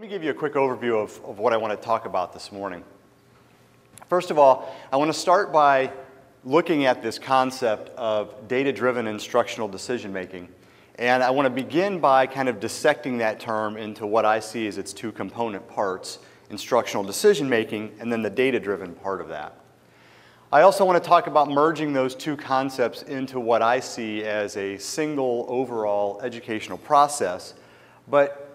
Let me give you a quick overview of what I want to talk about this morning. First of all, I want to start by looking at this concept of data-driven instructional decision-making. And I want to begin by kind of dissecting that term into what I see as its two component parts, instructional decision-making and then the data-driven part of that. I also want to talk about merging those two concepts into what I see as a single overall educational process, but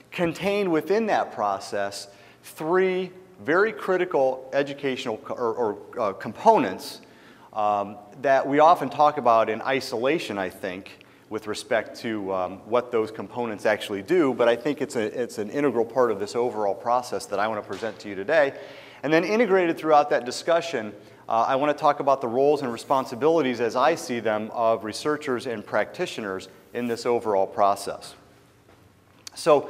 contained within that process three very critical educational components that we often talk about in isolation, I think, with respect to what those components actually do, but I think it's an integral part of this overall process that I want to present to you today. And then integrated throughout that discussion, I want to talk about the roles and responsibilities as I see them of researchers and practitioners in this overall process. So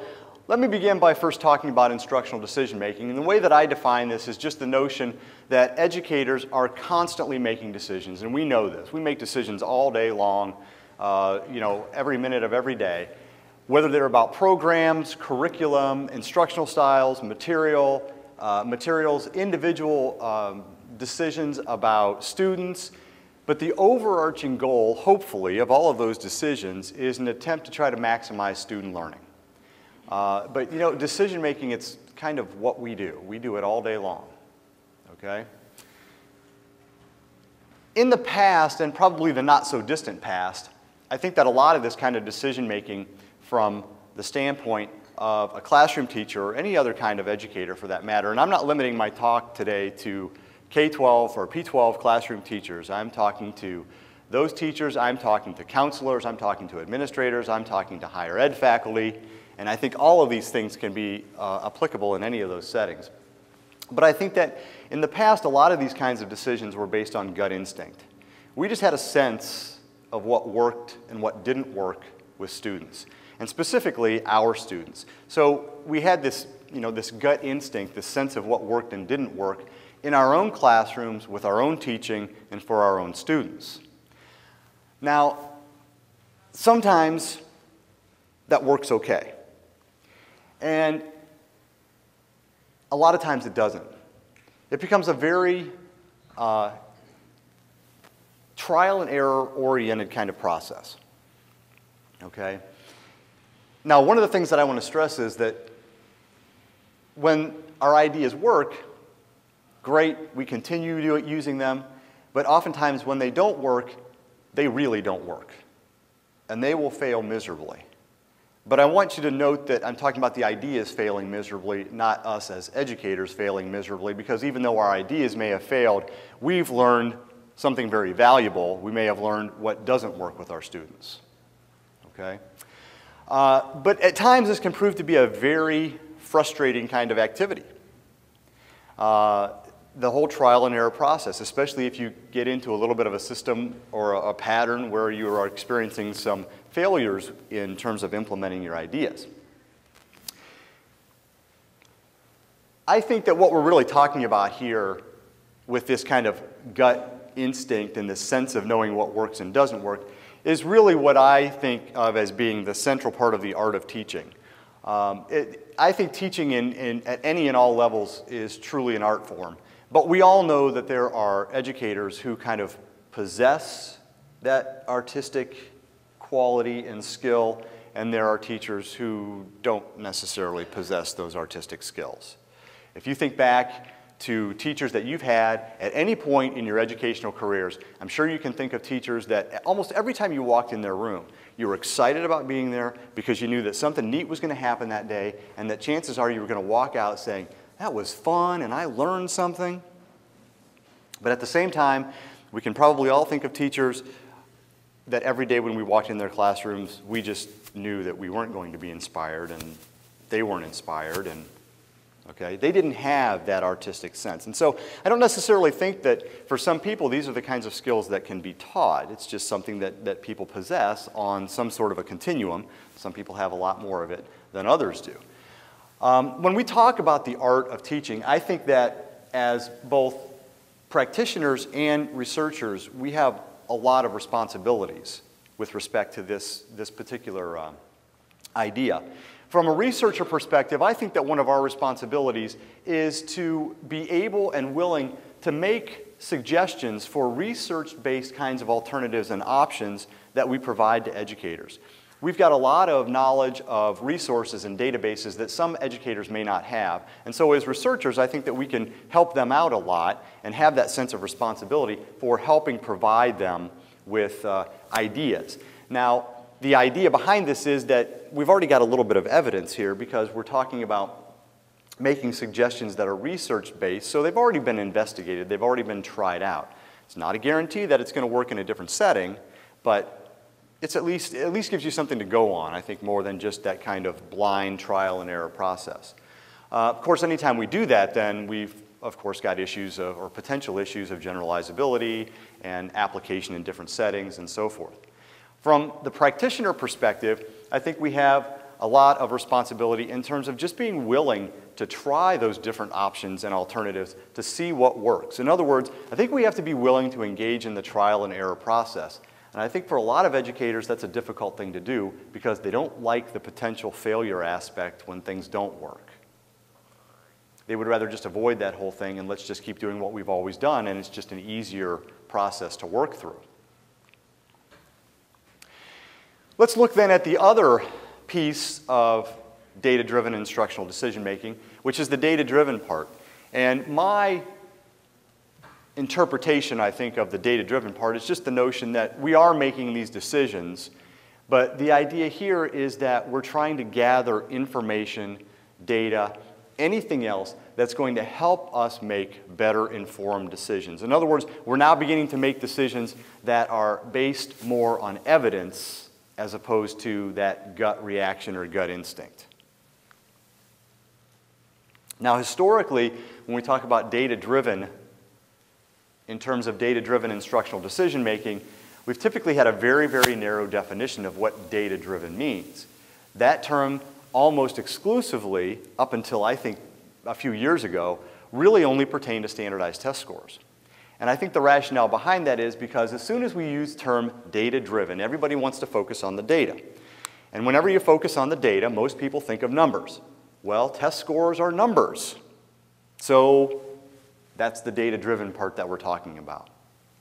let me begin by first talking about instructional decision-making. And the way that I define this is just the notion that educators are constantly making decisions, and we know this. We make decisions all day long, every minute of every day, whether they're about programs, curriculum, instructional styles, materials, individual decisions about students. But the overarching goal, hopefully, of all of those decisions is an attempt to try to maximize student learning. But decision-making, it's kind of what we do. We do it all day long, okay? In the past, and probably the not-so-distant past, I think that a lot of this kind of decision-making from the standpoint of a classroom teacher or any other kind of educator for that matter, and I'm not limiting my talk today to K-12 or P-12 classroom teachers. I'm talking to those teachers, I'm talking to counselors, I'm talking to administrators, I'm talking to higher ed faculty, and I think all of these things can be applicable in any of those settings. But I think that in the past, a lot of these kinds of decisions were based on gut instinct. We just had a sense of what worked and what didn't work with students, and specifically our students. So we had this, this gut instinct, this sense of what worked and didn't work in our own classrooms, with our own teaching, and for our own students. Now, sometimes that works okay. And a lot of times it doesn't. It becomes a very trial and error oriented kind of process. Okay? Now, one of the things that I want to stress is that when our ideas work, great, we continue using them, but oftentimes when they don't work, they really don't work. And they will fail miserably. But I want you to note that I'm talking about the ideas failing miserably, not us as educators failing miserably, because even though our ideas may have failed, we've learned something very valuable. We may have learned what doesn't work with our students. Okay? But at times this can prove to be a very frustrating kind of activity. The whole trial and error process, especially if you get into a little bit of a system or a pattern where you are experiencing some failures in terms of implementing your ideas. I think that what we're really talking about here with this kind of gut instinct and this sense of knowing what works and doesn't work is really what I think of as being the central part of the art of teaching. I think teaching at any and all levels is truly an art form. But we all know that there are educators who kind of possess that artistic quality and skill, and there are teachers who don't necessarily possess those artistic skills. If you think back to teachers that you've had at any point in your educational careers, I'm sure you can think of teachers that almost every time you walked in their room, you were excited about being there because you knew that something neat was going to happen that day, and that chances are you were going to walk out saying, that was fun and I learned something. But at the same time, we can probably all think of teachers that every day when we walked in their classrooms, we just knew that we weren't going to be inspired and they weren't inspired, and they didn't have that artistic sense. And so I don't necessarily think that for some people these are the kinds of skills that can be taught. It's just something that people possess on some sort of a continuum. Some people have a lot more of it than others do. When we talk about the art of teaching, I think that as both practitioners and researchers, we have a lot of responsibilities with respect to this particular idea. from a researcher perspective, I think that one of our responsibilities is to be able and willing to make suggestions for research-based kinds of alternatives and options that we provide to educators. We've got a lot of knowledge of resources and databases that some educators may not have. And so as researchers, I think that we can help them out a lot and have that sense of responsibility for helping provide them with ideas. Now, the idea behind this is that we've already got a little bit of evidence here because we're talking about making suggestions that are research-based, so they've already been investigated, they've already been tried out. It's not a guarantee that it's going to work in a different setting, but it at least gives you something to go on, I think, more than just that kind of blind trial and error process. Of course, anytime we do that, then we've, of course, got issues of, or potential issues of generalizability and application in different settings and so forth. From the practitioner perspective, I think we have a lot of responsibility in terms of just being willing to try those different options and alternatives to see what works. In other words, I think we have to be willing to engage in the trial and error process. And I think for a lot of educators, that's a difficult thing to do because they don't like the potential failure aspect when things don't work. They would rather just avoid that whole thing and let's just keep doing what we've always done, and it's just an easier process to work through. Let's look then at the other piece of data-driven instructional decision-making, which is the data-driven part. And my interpretation, I think, of the data-driven part is just the notion that we are making these decisions, but the idea here is that we're trying to gather information, data, anything else that's going to help us make better informed decisions. In other words, we're now beginning to make decisions that are based more on evidence as opposed to that gut reaction or gut instinct. Now, historically, when we talk about data-driven, in terms of data-driven instructional decision-making, we've typically had a very, very narrow definition of what data-driven means. That term almost exclusively, up until I think a few years ago, really only pertained to standardized test scores. And I think the rationale behind that is because as soon as we use the term data-driven, everybody wants to focus on the data. And whenever you focus on the data, most people think of numbers. Well, test scores are numbers. So that's the data-driven part that we're talking about,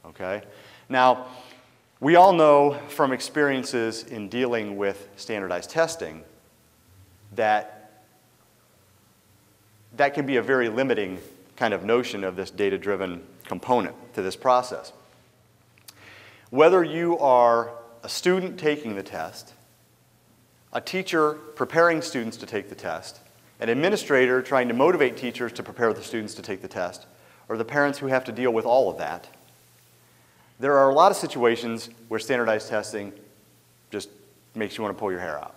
okay? Now, we all know from experiences in dealing with standardized testing that that can be a very limiting kind of notion of this data-driven component to this process. Whether you are a student taking the test, a teacher preparing students to take the test, an administrator trying to motivate teachers to prepare the students to take the test, or the parents who have to deal with all of that, there are a lot of situations where standardized testing just makes you want to pull your hair out,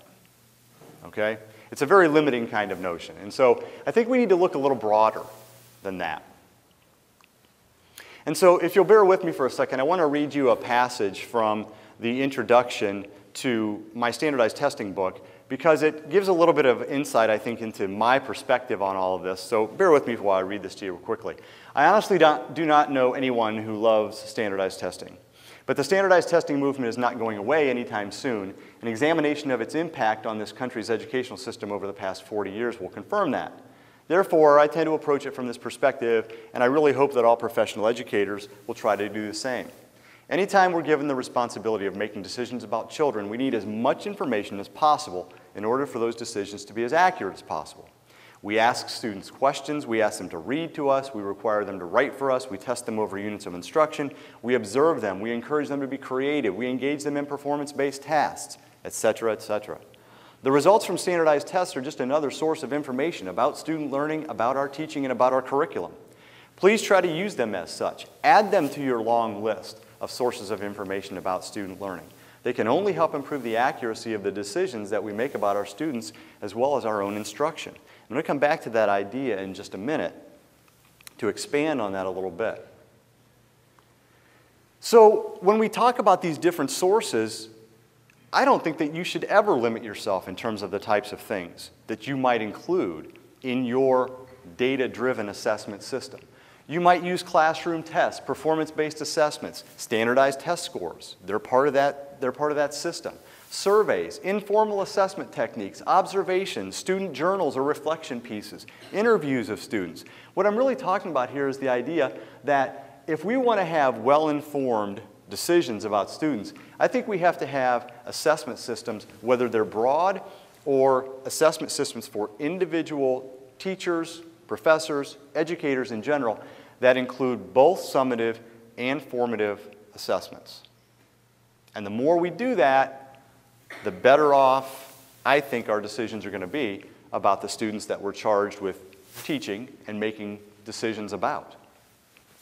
okay? It's a very limiting kind of notion. And so I think we need to look a little broader than that. And so if you'll bear with me for a second, I want to read you a passage from the introduction to my standardized testing book because it gives a little bit of insight, I think, into my perspective on all of this. So bear with me while I read this to you quickly. I honestly do not know anyone who loves standardized testing. But the standardized testing movement is not going away anytime soon. An examination of its impact on this country's educational system over the past 40 years will confirm that. Therefore, I tend to approach it from this perspective, and I really hope that all professional educators will try to do the same. Anytime we're given the responsibility of making decisions about children, we need as much information as possible in order for those decisions to be as accurate as possible. We ask students questions, we ask them to read to us, we require them to write for us, we test them over units of instruction, we observe them, we encourage them to be creative, we engage them in performance-based tasks, etc., etc. The results from standardized tests are just another source of information about student learning, about our teaching, and about our curriculum. Please try to use them as such. Add them to your long list of sources of information about student learning. They can only help improve the accuracy of the decisions that we make about our students as well as our own instruction. I'm going to come back to that idea in just a minute to expand on that a little bit. So when we talk about these different sources, I don't think that you should ever limit yourself in terms of the types of things that you might include in your data-driven assessment system. You might use classroom tests, performance-based assessments, standardized test scores. They're part of that system. Surveys, informal assessment techniques, observations, student journals or reflection pieces, interviews of students. What I'm really talking about here is the idea that if we want to have well-informed decisions about students, I think we have to have assessment systems, whether they're broad or assessment systems for individual teachers, professors, educators in general, that include both summative and formative assessments. And the more we do that, the better off I think our decisions are going to be about the students that we're charged with teaching and making decisions about.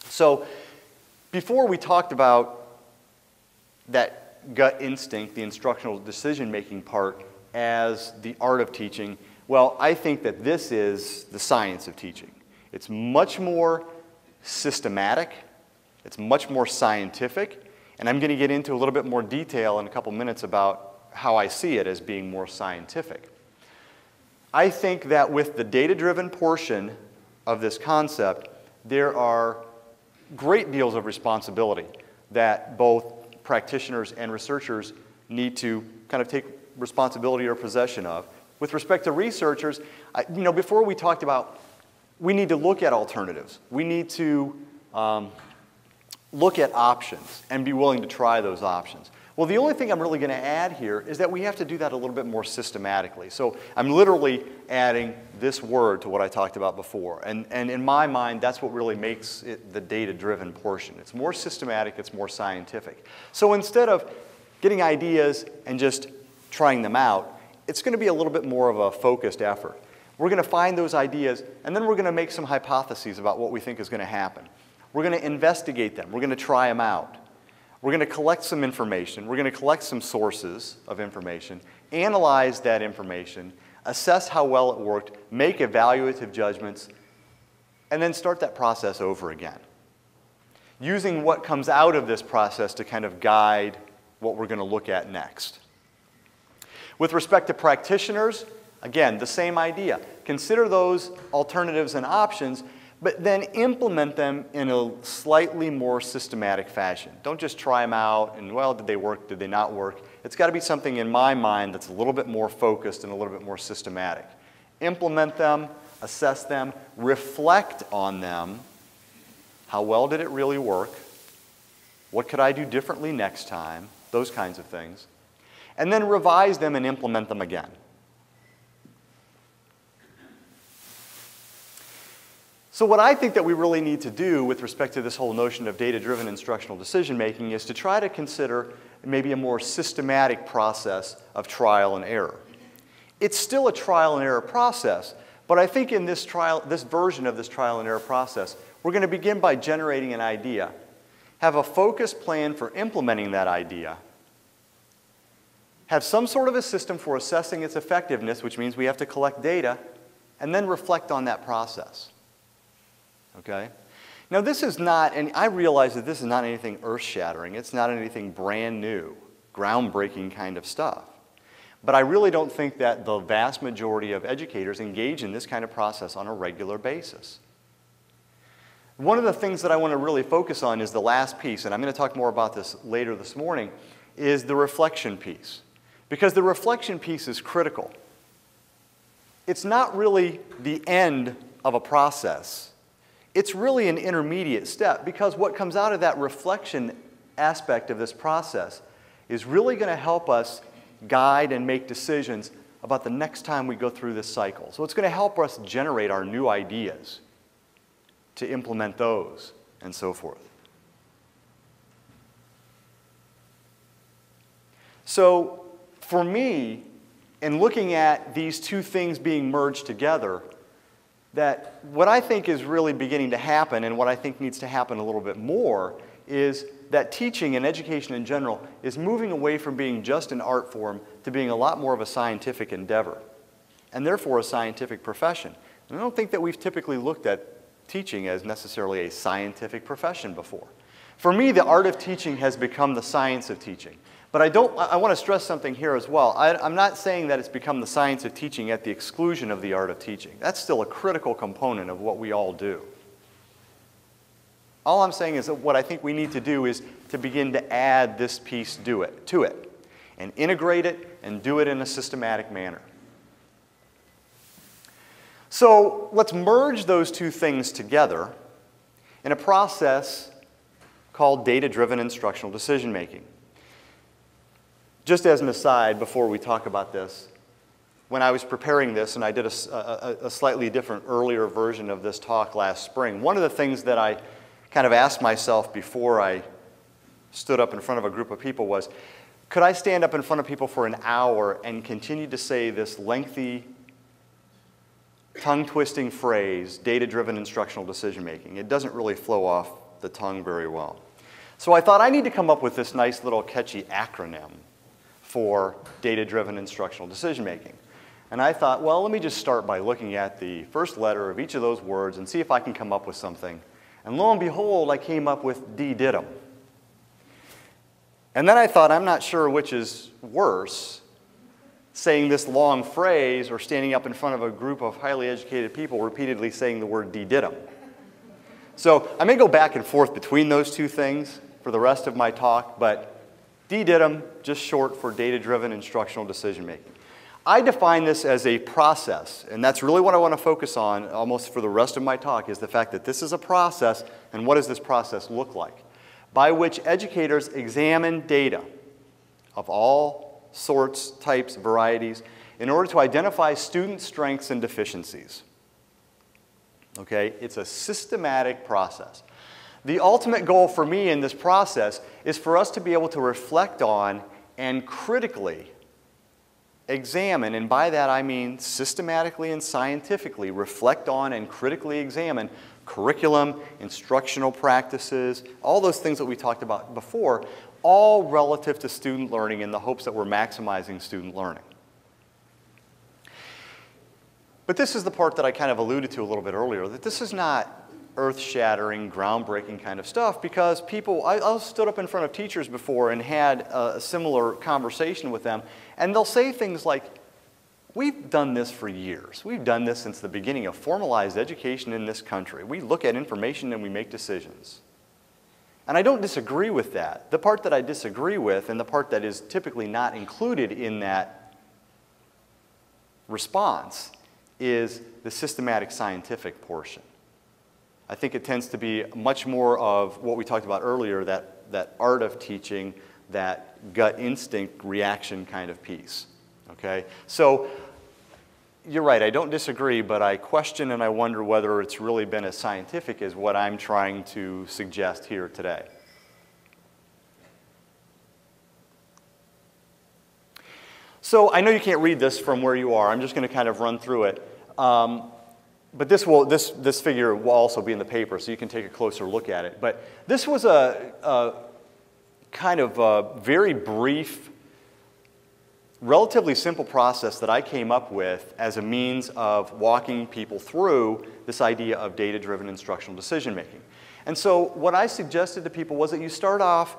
So before we talked about that gut instinct, the instructional decision-making part, as the art of teaching, well, I think that this is the science of teaching. It's much more systematic, it's much more scientific, and I'm going to get into a little bit more detail in a couple minutes about how I see it as being more scientific. I think that with the data-driven portion of this concept, there are great deals of responsibility that both practitioners and researchers need to kind of take responsibility or possession of. With respect to researchers, before we talked about we need to look at alternatives. We need to look at options and be willing to try those options. Well, the only thing I'm really going to add here is that we have to do that a little bit more systematically. So I'm literally adding this word to what I talked about before. And in my mind, that's what really makes it the data-driven portion. It's more systematic, it's more scientific. So instead of getting ideas and just trying them out, it's going to be a little bit more of a focused effort. We're going to find those ideas, and then we're going to make some hypotheses about what we think is going to happen. We're going to investigate them. We're going to try them out. We're going to collect some information. We're going to collect some sources of information, analyze that information, assess how well it worked, make evaluative judgments, and then start that process over again, using what comes out of this process to kind of guide what we're going to look at next. With respect to practitioners, again, the same idea. Consider those alternatives and options, but then implement them in a slightly more systematic fashion. Don't just try them out and, well, did they work, did they not work? It's got to be something in my mind that's a little bit more focused and a little bit more systematic. Implement them, assess them, reflect on them. How well did it really work? What could I do differently next time? Those kinds of things. And then revise them and implement them again. So what I think that we really need to do with respect to this whole notion of data-driven instructional decision-making is to try to consider maybe a more systematic process of trial and error. It's still a trial and error process, but I think in this version of this trial and error process, we're going to begin by generating an idea, have a focused plan for implementing that idea, have some sort of a system for assessing its effectiveness, which means we have to collect data, and then reflect on that process. Okay? Now this is not, and I realize that this is not anything earth-shattering. It's not anything brand new, groundbreaking kind of stuff. But I really don't think that the vast majority of educators engage in this kind of process on a regular basis. One of the things that I want to really focus on is the last piece, and I'm going to talk more about this later this morning, is the reflection piece. Because the reflection piece is critical. It's not really the end of a process. It's really an intermediate step, because what comes out of that reflection aspect of this process is really going to help us guide and make decisions about the next time we go through this cycle. So it's going to help us generate our new ideas to implement those and so forth. So for me, in looking at these two things being merged together, that what I think is really beginning to happen, and what I think needs to happen a little bit more, is that teaching and education in general is moving away from being just an art form to being a lot more of a scientific endeavor, and therefore a scientific profession. And I don't think that we've typically looked at teaching as necessarily a scientific profession before. For me, the art of teaching has become the science of teaching. But I want to stress something here as well. I'm not saying that it's become the science of teaching at the exclusion of the art of teaching. That's still a critical component of what we all do. All I'm saying is that what I think we need to do is to begin to add this piece to it, and integrate it and do it in a systematic manner. So let's merge those two things together in a process called data-driven instructional decision-making. Just as an aside, before we talk about this, when I was preparing this, and I did a slightly different earlier version of this talk last spring, one of the things that I kind of asked myself before I stood up in front of a group of people was, could I stand up in front of people for an hour and continue to say this lengthy, tongue-twisting phrase, data-driven instructional decision-making? It doesn't really flow off the tongue very well. So I thought I need to come up with this nice little catchy acronym for data-driven instructional decision-making. And I thought, well, let me just start by looking at the first letter of each of those words and see if I can come up with something. And lo and behold, I came up with D-DIDM. And then I thought, I'm not sure which is worse, saying this long phrase or standing up in front of a group of highly educated people repeatedly saying the word D-DIDM. So I may go back and forth between those two things for the rest of my talk, but D-DIDM, just short for data-driven instructional decision-making. I define this as a process, and that's really what I want to focus on almost for the rest of my talk, is the fact that this is a process, and what does this process look like? By which educators examine data of all sorts, types, varieties, in order to identify student strengths and deficiencies. Okay? It's a systematic process. The ultimate goal for me in this process is for us to be able to reflect on and critically examine, and by that I mean systematically and scientifically reflect on and critically examine curriculum, instructional practices, all those things that we talked about before, all relative to student learning in the hopes that we're maximizing student learning. But this is the part that I kind of alluded to a little bit earlier, that this is not earth-shattering, groundbreaking kind of stuff, because people, I stood up in front of teachers before and had a similar conversation with them, and they'll say things like, we've done this for years. We've done this since the beginning of formalized education in this country. We look at information and we make decisions. And I don't disagree with that. The part that I disagree with, and the part that is typically not included in that response, is the systematic scientific portion. I think it tends to be much more of what we talked about earlier, that art of teaching, that gut instinct reaction kind of piece. Okay? So you're right, I don't disagree, but I question and I wonder whether it's really been as scientific as what I'm trying to suggest here today. So I know you can't read this from where you are. I'm just going to kind of run through it. But this figure will also be in the paper, so you can take a closer look at it. But this was a kind of a very brief, relatively simple process that I came up with as a means of walking people through this idea of data-driven instructional decision-making. And so what I suggested to people was that you start off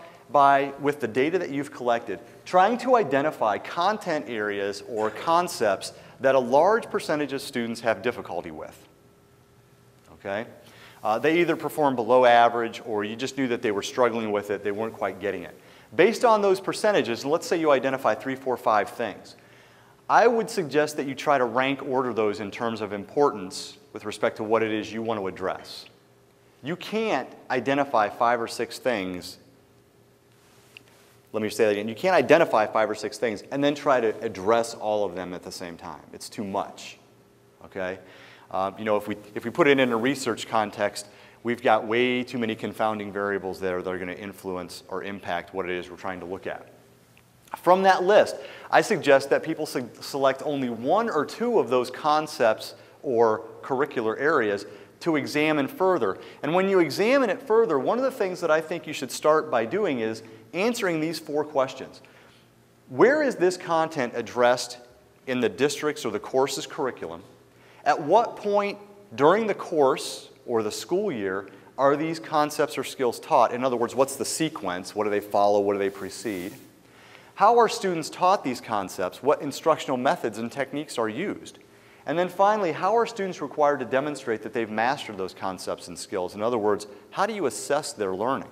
with the data that you've collected, trying to identify content areas or concepts that a large percentage of students have difficulty with. Okay? They either perform below average, or you just knew that they were struggling with it, they weren't quite getting it. Based on those percentages, and let's say you identify 3, 4, 5 things, I would suggest that you try to rank order those in terms of importance with respect to what it is you want to address. You can't identify 5 or 6 things. Let me say that again. You can't identify 5 or 6 things and then try to address all of them at the same time. It's too much. Okay? You know, if we put it in a research context, we've got way too many confounding variables there that are going to influence or impact what it is we're trying to look at. From that list, I suggest that people select only 1 or 2 of those concepts or curricular areas to examine further. And when you examine it further, one of the things that I think you should start by doing is answering these 4 questions. Where is this content addressed in the district's or the course's curriculum? At what point during the course or the school year are these concepts or skills taught? In other words, what's the sequence? What do they follow? What do they precede? How are students taught these concepts? What instructional methods and techniques are used? And then finally, how are students required to demonstrate that they've mastered those concepts and skills? In other words, how do you assess their learning?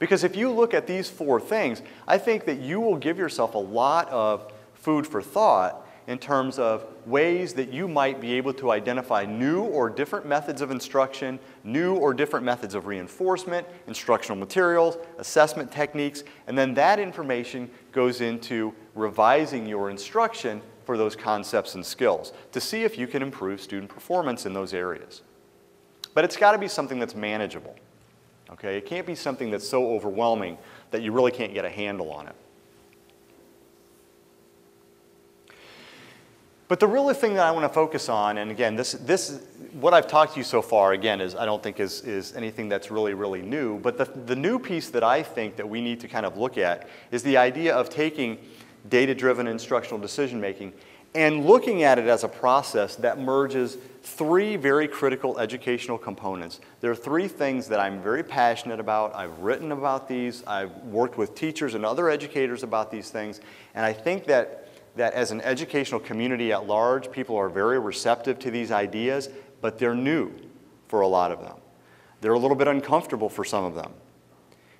Because if you look at these 4 things, I think that you will give yourself a lot of food for thought in terms of ways that you might be able to identify new or different methods of instruction, new or different methods of reinforcement, instructional materials, assessment techniques, and then that information goes into revising your instruction for those concepts and skills to see if you can improve student performance in those areas. But it's got to be something that's manageable. Okay? It can't be something that's so overwhelming that you really can't get a handle on it. But the real thing that I want to focus on, and again, what I've talked to you so far, again, I don't think is anything that's really, really new. But the new piece that I think that we need to kind of look at is the idea of taking data-driven instructional decision-making and looking at it as a process that merges 3 very critical educational components. There are 3 things that I'm very passionate about. I've written about these. I've worked with teachers and other educators about these things. And I think that as an educational community at large, people are very receptive to these ideas, but they're new for a lot of them. They're a little bit uncomfortable for some of them.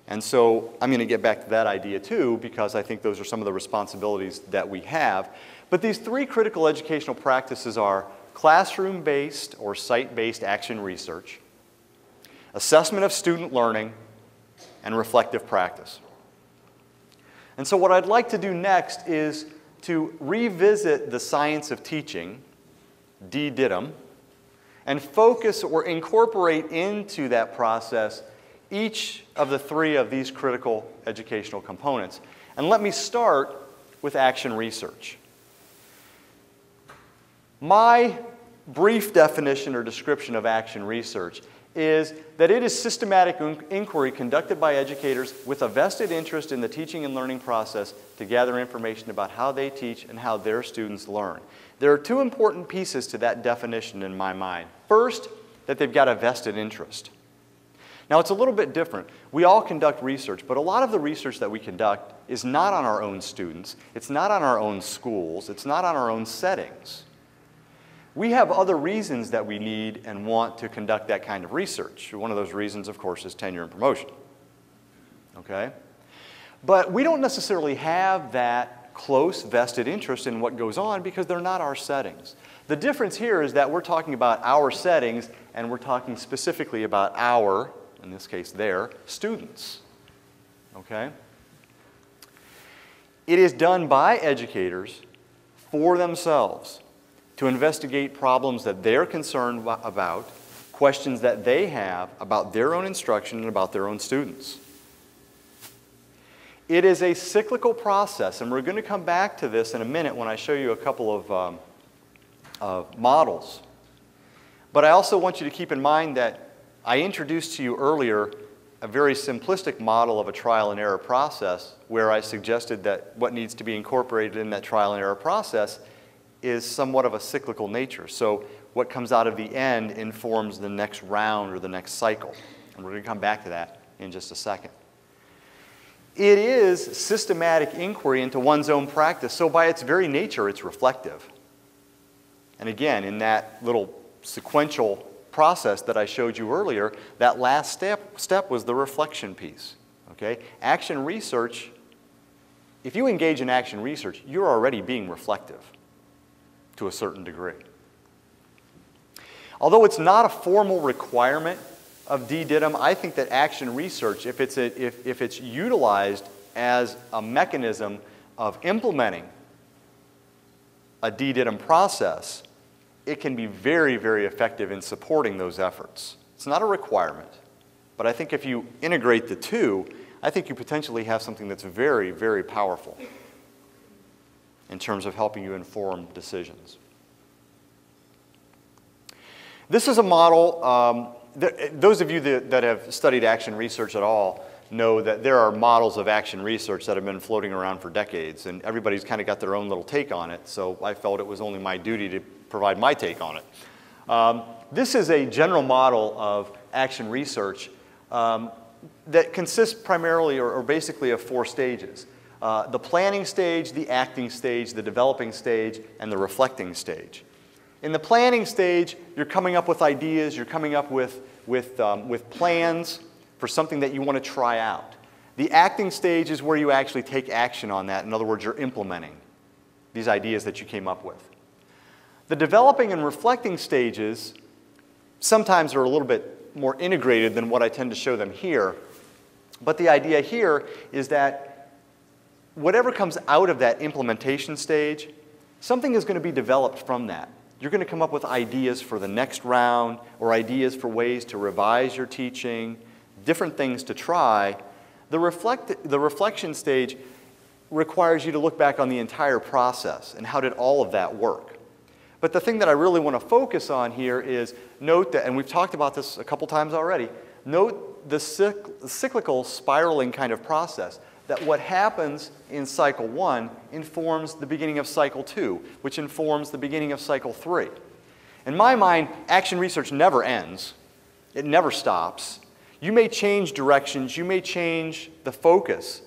And so I'm going to get back to that idea too, because I think those are some of the responsibilities that we have. But these 3 critical educational practices are classroom-based or site-based action research, assessment of student learning, and reflective practice. And so what I'd like to do next is to revisit the science of teaching, D-DIDM, and focus or incorporate into that process each of the 3 of these critical educational components. And let me start with action research. My brief definition or description of action research is that it is systematic inquiry conducted by educators with a vested interest in the teaching and learning process to gather information about how they teach and how their students learn. There are 2 important pieces to that definition in my mind. First, that they've got a vested interest. Now, it's a little bit different. We all conduct research, but a lot of the research that we conduct is not on our own students. It's not on our own schools. It's not on our own settings. We have other reasons that we need and want to conduct that kind of research. One of those reasons, of course, is tenure and promotion. Okay? But we don't necessarily have that close vested interest in what goes on because they're not our settings. The difference here is that we're talking about our settings and we're talking specifically about our, in this case their, students. Okay? It is done by educators for themselves to investigate problems that they're concerned about, questions that they have about their own instruction and about their own students. It is a cyclical process, and we're going to come back to this in a minute when I show you a couple of models. But I also want you to keep in mind that I introduced to you earlier a very simplistic model of a trial and error process where I suggested that what needs to be incorporated in that trial and error process is somewhat of a cyclical nature. So what comes out of the end informs the next round or the next cycle. And we're going to come back to that in just a second. It is systematic inquiry into one's own practice, so by its very nature, it's reflective. And again, in that little sequential process that I showed you earlier, that last step was the reflection piece. Okay? Action research, if you engage in action research, you're already being reflective to a certain degree. Although it's not a formal requirement of D-DIDM, I think that action research, if it's utilized as a mechanism of implementing a D-DIDM process, it can be very, very effective in supporting those efforts. It's not a requirement, but I think if you integrate the 2, I think you potentially have something that's very, very powerful in terms of helping you inform decisions. This is a model, those of you that have studied action research at all know that there are models of action research that have been floating around for decades, and everybody's kind of got their own little take on it, so I felt it was only my duty to provide my take on it. This is a general model of action research that consists primarily or basically of 4 stages. the planning stage, the acting stage, the developing stage, and the reflecting stage. In the planning stage, you're coming up with ideas, you're coming up with plans for something that you want to try out. The acting stage is where you actually take action on that. In other words, you're implementing these ideas that you came up with. The developing and reflecting stages sometimes are a little bit more integrated than what I tend to show them here. But the idea here is that whatever comes out of that implementation stage, something is going to be developed from that. You're going to come up with ideas for the next round or ideas for ways to revise your teaching, different things to try. The reflection stage requires you to look back on the entire process and how did all of that work. But the thing that I really want to focus on here is note that, and we've talked about this a couple times already, note the cyclical spiraling kind of process. That what happens in cycle 1 informs the beginning of cycle 2, which informs the beginning of cycle 3. In my mind, action research never ends. It never stops. You may change directions, you may change the focus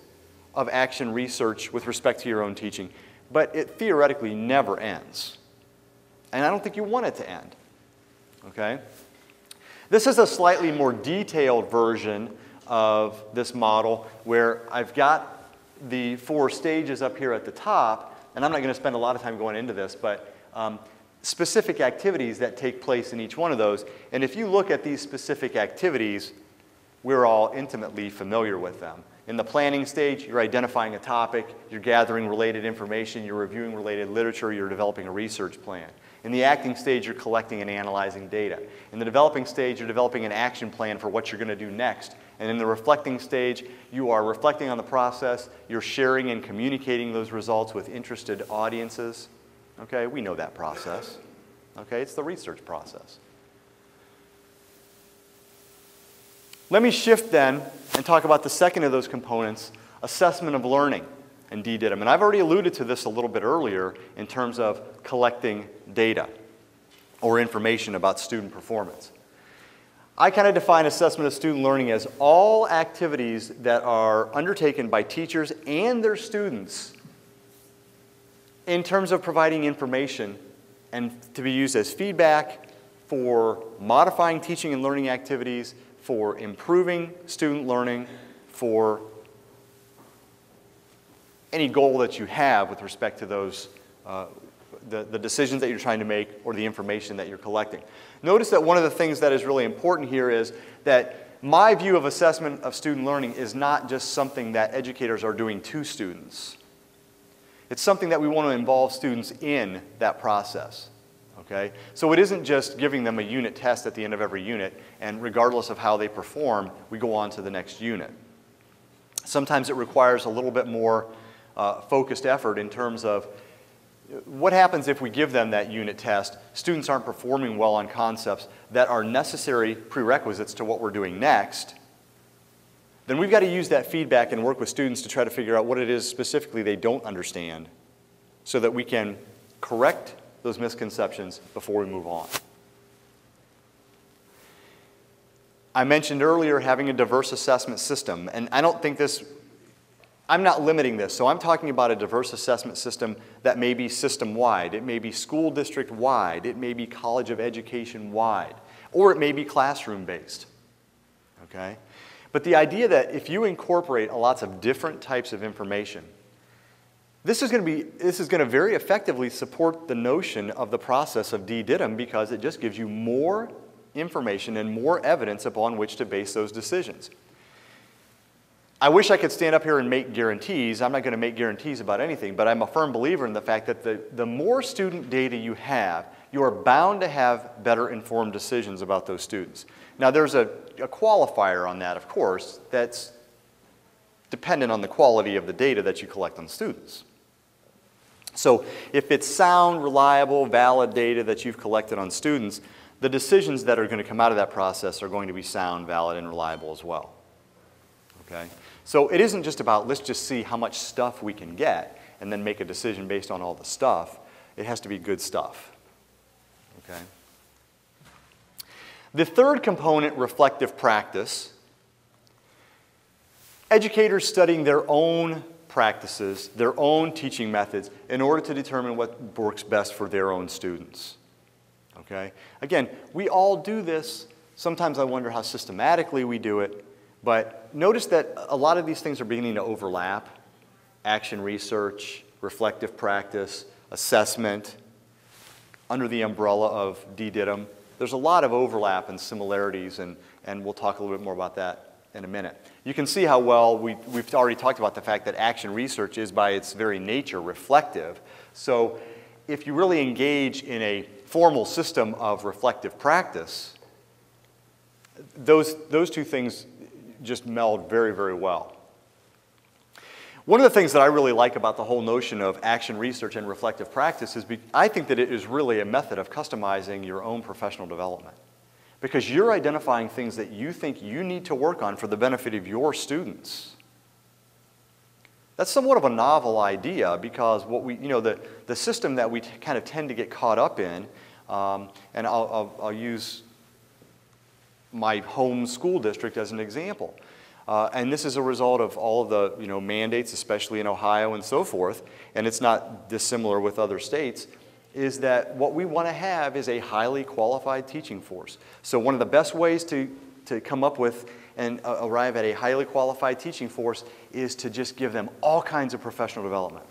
of action research with respect to your own teaching, but it theoretically never ends. And I don't think you want it to end. Okay? This is a slightly more detailed version of this model where I've got the 4 stages up here at the top, and I'm not going to spend a lot of time going into this, but specific activities that take place in each one of those. And if you look at these specific activities, we're all intimately familiar with them. In the planning stage, you're identifying a topic, you're gathering related information, you're reviewing related literature, you're developing a research plan. In the acting stage, you're collecting and analyzing data. In the developing stage, you're developing an action plan for what you're going to do next. And in the reflecting stage, you are reflecting on the process, you're sharing and communicating those results with interested audiences. Okay, we know that process. Okay, it's the research process. Let me shift then and talk about the second of those components, assessment of learning and D-DIDM. And I've already alluded to this a little bit earlier in terms of collecting data or information about student performance. I kind of define assessment of student learning as all activities that are undertaken by teachers and their students in terms of providing information and to be used as feedback for modifying teaching and learning activities, for improving student learning, for any goal that you have with respect to those, the decisions that you're trying to make or the information that you're collecting. Notice that one of the things that is really important here is that my view of assessment of student learning is not just something that educators are doing to students. It's something that we want to involve students in that process. Okay? So it isn't just giving them a unit test at the end of every unit, and regardless of how they perform, we go on to the next unit. Sometimes it requires a little bit more focused effort in terms of what happens if we give them that unit test, students aren't performing well on concepts that are necessary prerequisites to what we're doing next, then we've got to use that feedback and work with students to try to figure out what it is specifically they don't understand so that we can correct those misconceptions before we move on. I mentioned earlier having a diverse assessment system, and I don't think this, I'm not limiting this, so I'm talking about a diverse assessment system that may be system-wide, it may be school district-wide, it may be college of education-wide, or it may be classroom-based, okay? But the idea that if you incorporate lots of different types of information, this is going to very effectively support the notion of the process of D-DIDM because it just gives you more information and more evidence upon which to base those decisions. I wish I could stand up here and make guarantees. I'm not going to make guarantees about anything, but I'm a firm believer in the fact that the more student data you have, you are bound to have better informed decisions about those students. Now there's a qualifier on that, of course, that's dependent on the quality of the data that you collect on students. So if it's sound, reliable, valid data that you've collected on students, the decisions that are going to come out of that process are going to be sound, valid, and reliable as well. Okay? So it isn't just about let's just see how much stuff we can get and then make a decision based on all the stuff. It has to be good stuff. Okay? The third component, reflective practice. Educators studying their own practices, their own teaching methods, in order to determine what works best for their own students. Okay? Again, we all do this. Sometimes I wonder how systematically we do it, but notice that a lot of these things are beginning to overlap. Action research, reflective practice, assessment, under the umbrella of D-DIDM. There's a lot of overlap and similarities, and we'll talk a little bit more about that in a minute. You can see how well we've already talked about the fact that action research is by its very nature reflective. So if you really engage in a formal system of reflective practice, those two things just meld very, very well. One of the things that I really like about the whole notion of action research and reflective practice is I think that it is really a method of customizing your own professional development. Because you're identifying things that you think you need to work on for the benefit of your students. That's somewhat of a novel idea because what the system that we kind of tend to get caught up in, and I'll use my home school district as an example. And this is a result of all of the mandates, especially in Ohio and so forth, and it's not dissimilar with other states, is that what we want to have is a highly qualified teaching force. So one of the best ways to come up with and arrive at a highly qualified teaching force is to just give them all kinds of professional development.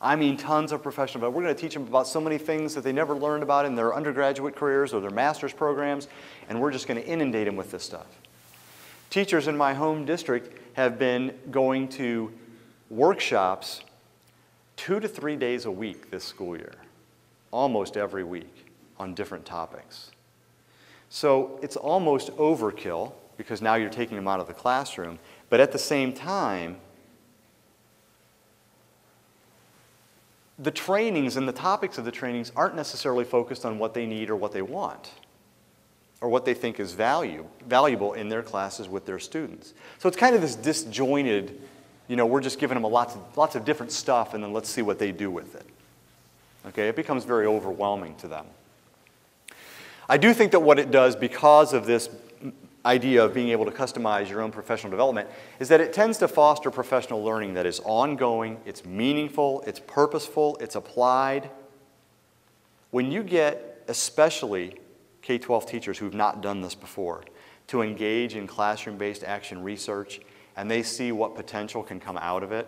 I mean tons of professional development. We're going to teach them about so many things that they never learned about in their undergraduate careers or their master's programs, and we're just going to inundate them with this stuff. Teachers in my home district have been going to workshops 2 to 3 days a week this school year, almost every week on different topics. So it's almost overkill because now you're taking them out of the classroom, but at the same time, the trainings and the topics of the trainings aren't necessarily focused on what they need or what they want or what they think is valuable in their classes with their students. So it's kind of this disjointed, we're just giving them lots of different stuff and then let's see what they do with it. Okay, it becomes very overwhelming to them. I do think that what it does because of this idea of being able to customize your own professional development is that it tends to foster professional learning that is ongoing, it's meaningful, it's purposeful, it's applied. When you get, especially K-12 teachers who have not done this before, to engage in classroom-based action research, and they see what potential can come out of it,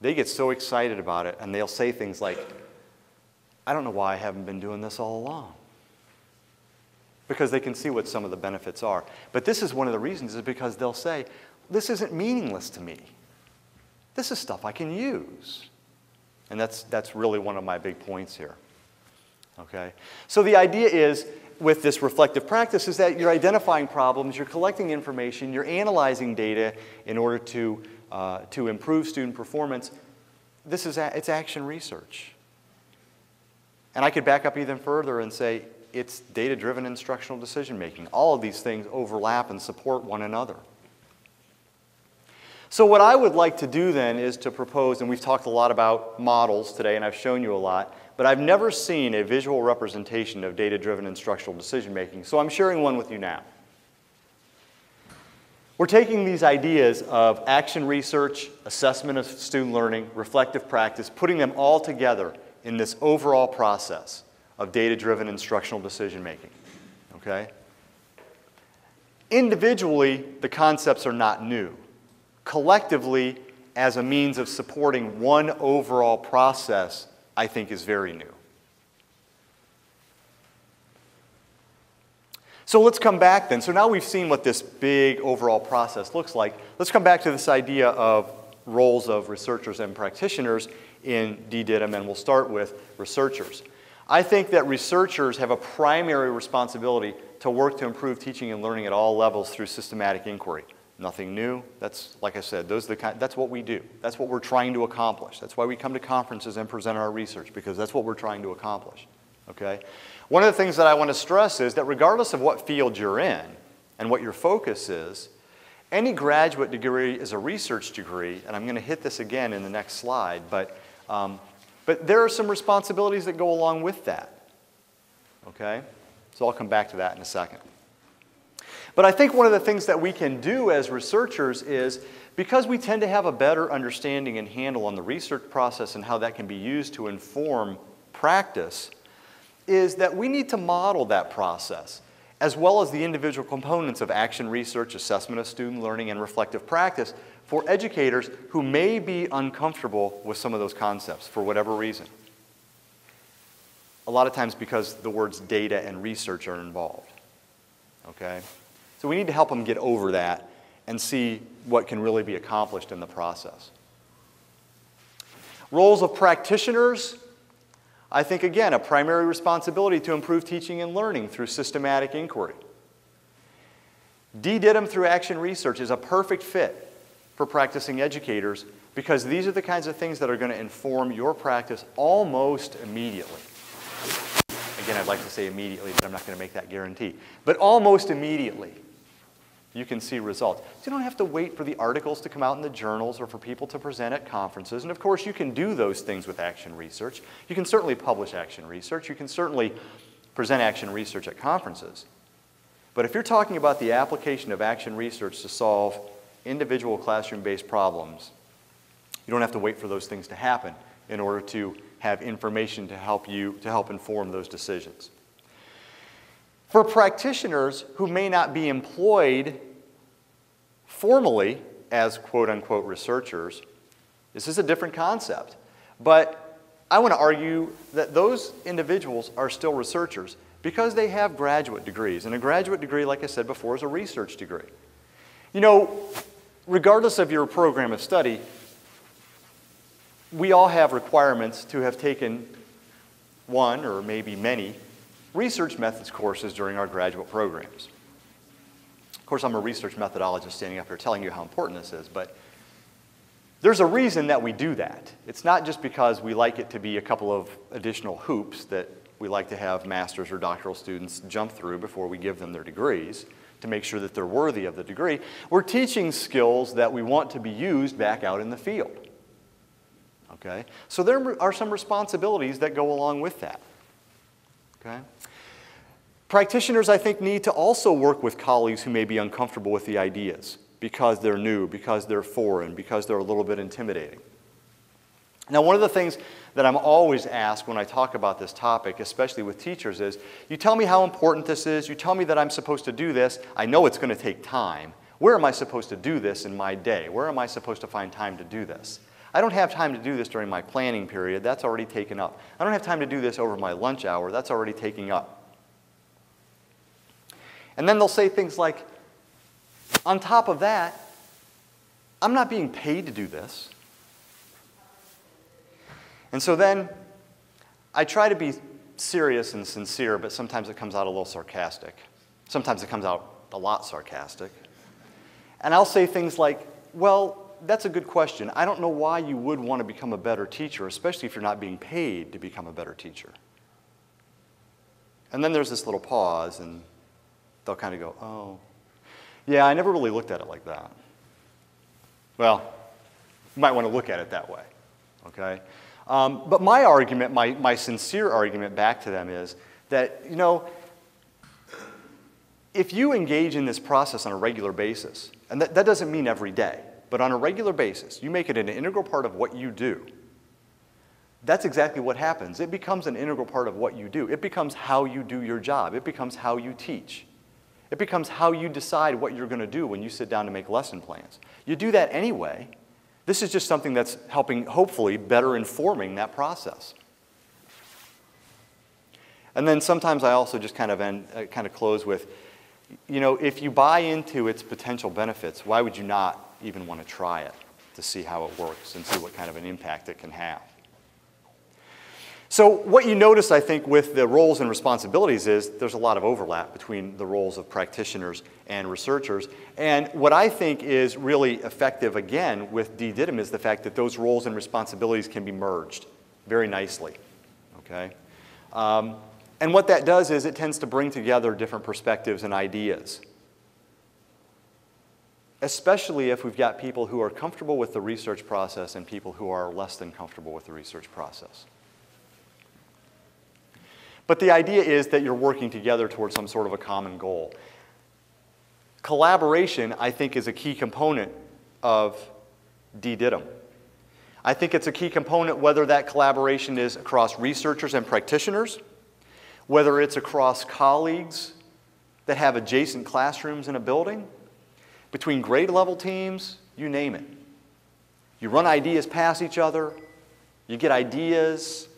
they get so excited about it, and they'll say things like, I don't know why I haven't been doing this all along. Because they can see what some of the benefits are. But this is one of the reasons, is because they'll say, this isn't meaningless to me. This is stuff I can use. And that's really one of my big points here. Okay? So the idea is, with this reflective practice, is that you're identifying problems, you're collecting information, you're analyzing data in order to improve student performance. It's action research. And I could back up even further and say, it's data-driven instructional decision-making. All of these things overlap and support one another. So what I would like to do then is to propose, and we've talked a lot about models today, and I've shown you a lot, but I've never seen a visual representation of data-driven instructional decision-making, so I'm sharing one with you now. We're taking these ideas of action research, assessment of student learning, reflective practice, putting them all together in this overall process of data-driven instructional decision-making, okay? Individually, the concepts are not new. Collectively, as a means of supporting one overall process, I think is very new. So let's come back then. So now we've seen what this big overall process looks like. Let's come back to this idea of roles of researchers and practitioners in D-DIDM, and we'll start with researchers. I think that researchers have a primary responsibility to work to improve teaching and learning at all levels through systematic inquiry. Nothing new. That's, like I said, that's what we do. That's what we're trying to accomplish. That's why we come to conferences and present our research, because that's what we're trying to accomplish. Okay? One of the things that I want to stress is that regardless of what field you're in and what your focus is, any graduate degree is a research degree, and I'm going to hit this again in the next slide, but there are some responsibilities that go along with that. Okay? So I'll come back to that in a second. But I think one of the things that we can do as researchers is, because we tend to have a better understanding and handle on the research process and how that can be used to inform practice, is that we need to model that process, as well as the individual components of action research, assessment of student learning, and reflective practice for educators who may be uncomfortable with some of those concepts for whatever reason. A lot of times because the words data and research are involved. Okay? So we need to help them get over that and see what can really be accomplished in the process. Roles of practitioners. I think, again, a primary responsibility to improve teaching and learning through systematic inquiry. D-DIDM through action research is a perfect fit for practicing educators because these are the kinds of things that are going to inform your practice almost immediately. Again, I'd like to say immediately, but I'm not going to make that guarantee. But almost immediately, you can see results. So you don't have to wait for the articles to come out in the journals or for people to present at conferences. And of course, you can do those things with action research. You can certainly publish action research. You can certainly present action research at conferences. But if you're talking about the application of action research to solve individual classroom-based problems, you don't have to wait for those things to happen in order to have information to help inform those decisions. For practitioners who may not be employed formally as quote-unquote researchers, this is a different concept. But I want to argue that those individuals are still researchers because they have graduate degrees. And a graduate degree, like I said before, is a research degree. You know, regardless of your program of study, we all have requirements to have taken one or maybe many research methods courses during our graduate programs. Of course, I'm a research methodologist standing up here telling you how important this is, but there's a reason that we do that. It's not just because we like it to be a couple of additional hoops that we like to have master's or doctoral students jump through before we give them their degrees to make sure that they're worthy of the degree. We're teaching skills that we want to be used back out in the field. Okay? So there are some responsibilities that go along with that. Okay? Practitioners, I think, need to also work with colleagues who may be uncomfortable with the ideas because they're new, because they're foreign, because they're a little bit intimidating. Now, one of the things that I'm always asked when I talk about this topic, especially with teachers, is, you tell me how important this is, you tell me that I'm supposed to do this, I know it's going to take time. Where am I supposed to do this in my day? Where am I supposed to find time to do this? I don't have time to do this during my planning period, that's already taken up. I don't have time to do this over my lunch hour, that's already taking up. And then they'll say things like, on top of that, I'm not being paid to do this. And so then I try to be serious and sincere, but sometimes it comes out a little sarcastic. Sometimes it comes out a lot sarcastic. And I'll say things like, well, that's a good question. I don't know why you would want to become a better teacher, especially if you're not being paid to become a better teacher. And then there's this little pause, and they'll kind of go, oh, yeah, I never really looked at it like that. Well, you might want to look at it that way, okay? But my argument, my sincere argument back to them is that, you know, if you engage in this process on a regular basis, and that doesn't mean every day, but on a regular basis, you make it an integral part of what you do, that's exactly what happens. It becomes an integral part of what you do. It becomes how you do your job. It becomes how you teach. It becomes how you decide what you're going to do when you sit down to make lesson plans. You do that anyway. This is just something that's helping, hopefully, better informing that process. And then sometimes I also just kind of close with, you know, if you buy into its potential benefits, why would you not even want to try it to see how it works and see what kind of an impact it can have? So what you notice, I think, with the roles and responsibilities is there's a lot of overlap between the roles of practitioners and researchers. And what I think is really effective, again, with D-DIDM is the fact that those roles and responsibilities can be merged very nicely. Okay? And what that does is it tends to bring together different perspectives and ideas, especially if we've got people who are comfortable with the research process and people who are less than comfortable with the research process. But the idea is that you're working together towards some sort of a common goal. Collaboration, I think, is a key component of D-DIDM. I think it's a key component whether that collaboration is across researchers and practitioners, whether it's across colleagues that have adjacent classrooms in a building, between grade level teams, you name it. You run ideas past each other, you get ideas.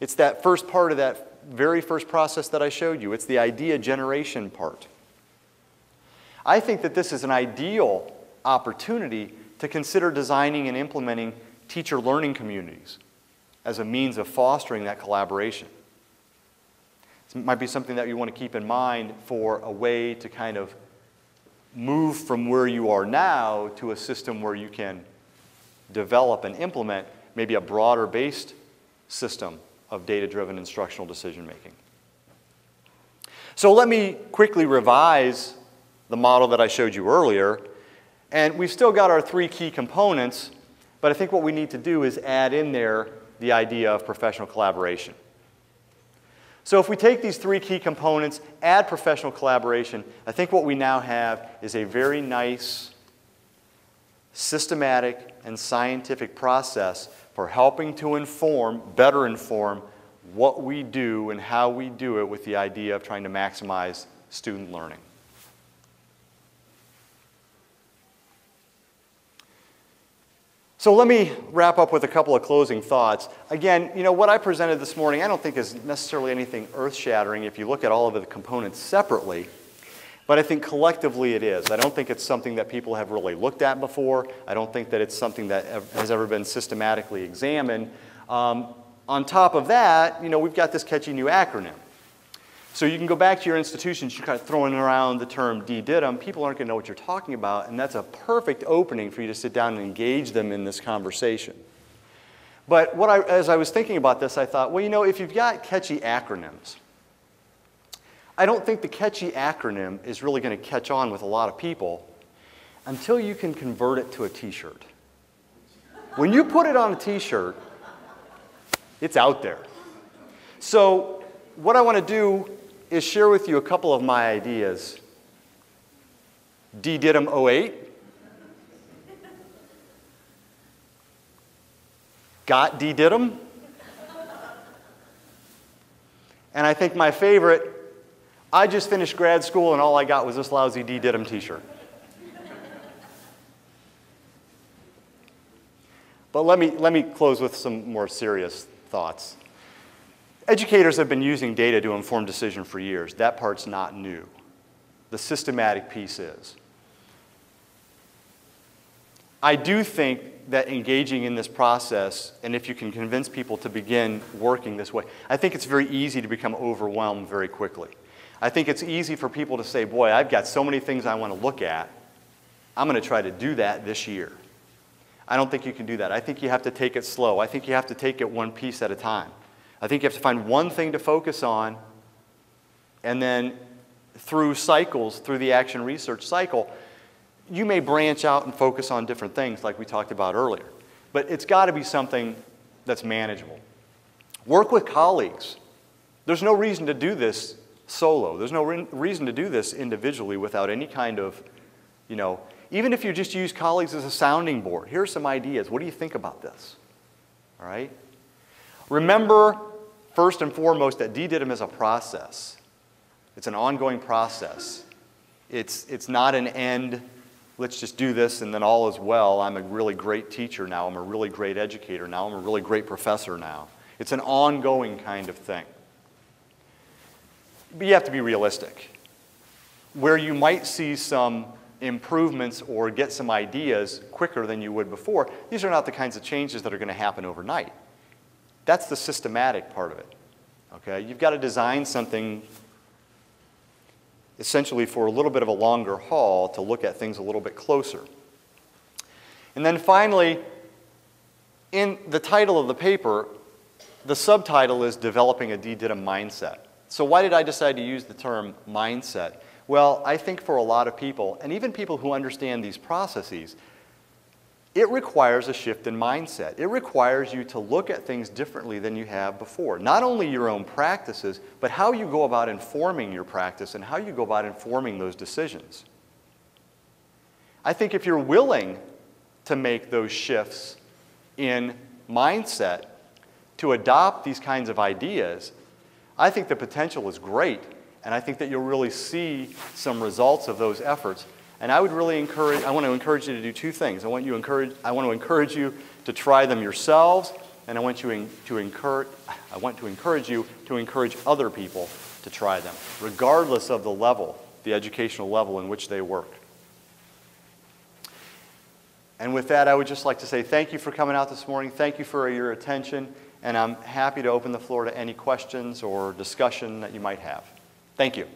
It's that first part of that very first process that I showed you. It's the idea generation part. I think that this is an ideal opportunity to consider designing and implementing teacher learning communities as a means of fostering that collaboration. It might be something that you want to keep in mind for a way to kind of move from where you are now to a system where you can develop and implement maybe a broader based system of data-driven instructional decision-making. So let me quickly revise the model that I showed you earlier. And we've still got our three key components, but I think what we need to do is add in there the idea of professional collaboration. So if we take these three key components, add professional collaboration, I think what we now have is a very nice, systematic, and scientific process for helping to inform, better inform, what we do and how we do it with the idea of trying to maximize student learning. So let me wrap up with a couple of closing thoughts. Again, you know, what I presented this morning I don't think is necessarily anything earth-shattering if you look at all of the components separately, but I think collectively it is. I don't think it's something that people have really looked at before. I don't think that it's something that has ever been systematically examined. On top of that, you know, we've got this catchy new acronym. So you can go back to your institutions, you're kind of throwing around the term D-DIDM, people aren't going to know what you're talking about, and that's a perfect opening for you to sit down and engage them in this conversation. But as I was thinking about this, I thought, well, you know, if you've got catchy acronyms, I don't think the catchy acronym is really going to catch on with a lot of people until you can convert it to a t-shirt. When you put it on a t-shirt, it's out there. So what I want to do is share with you a couple of my ideas. D-DIDM 08. Got D-DIDM. And I think my favorite, I just finished grad school and all I got was this lousy D-DIDM t-shirt. But let me close with some more serious thoughts. Educators have been using data to inform decision for years. That part's not new. The systematic piece is. I do think that engaging in this process, and if you can convince people to begin working this way, I think it's very easy to become overwhelmed very quickly. I think it's easy for people to say, boy, I've got so many things I want to look at. I'm going to try to do that this year. I don't think you can do that. I think you have to take it slow. I think you have to take it one piece at a time. I think you have to find one thing to focus on, and then through cycles, through the action research cycle, you may branch out and focus on different things like we talked about earlier. But it's got to be something that's manageable. Work with colleagues. There's no reason to do this solo. There's no reason to do this individually without any kind of, you know, even if you just use colleagues as a sounding board. Here are some ideas. What do you think about this? All right? Remember, first and foremost, that D-DIDM is a process. It's an ongoing process. It's not an end, let's just do this and then all is well. I'm a really great teacher now. I'm a really great educator now. I'm a really great professor now. It's an ongoing kind of thing. But you have to be realistic. Where you might see some improvements or get some ideas quicker than you would before, these are not the kinds of changes that are going to happen overnight. That's the systematic part of it. Okay? You've got to design something essentially for a little bit of a longer haul to look at things a little bit closer. And then finally, in the title of the paper, the subtitle is Developing a D-DIDM Mindset. So why did I decide to use the term mindset? Well, I think for a lot of people, and even people who understand these processes, it requires a shift in mindset. It requires you to look at things differently than you have before. Not only your own practices, but how you go about informing your practice and how you go about informing those decisions. I think if you're willing to make those shifts in mindset to adopt these kinds of ideas, I think the potential is great, and I think that you'll really see some results of those efforts. And I want to encourage you to do two things. I want to encourage you to try them yourselves, and I want to encourage you to encourage other people to try them, regardless of the level, the educational level in which they work. And with that, I would just like to say thank you for coming out this morning. Thank you for your attention, and I'm happy to open the floor to any questions or discussion that you might have. Thank you.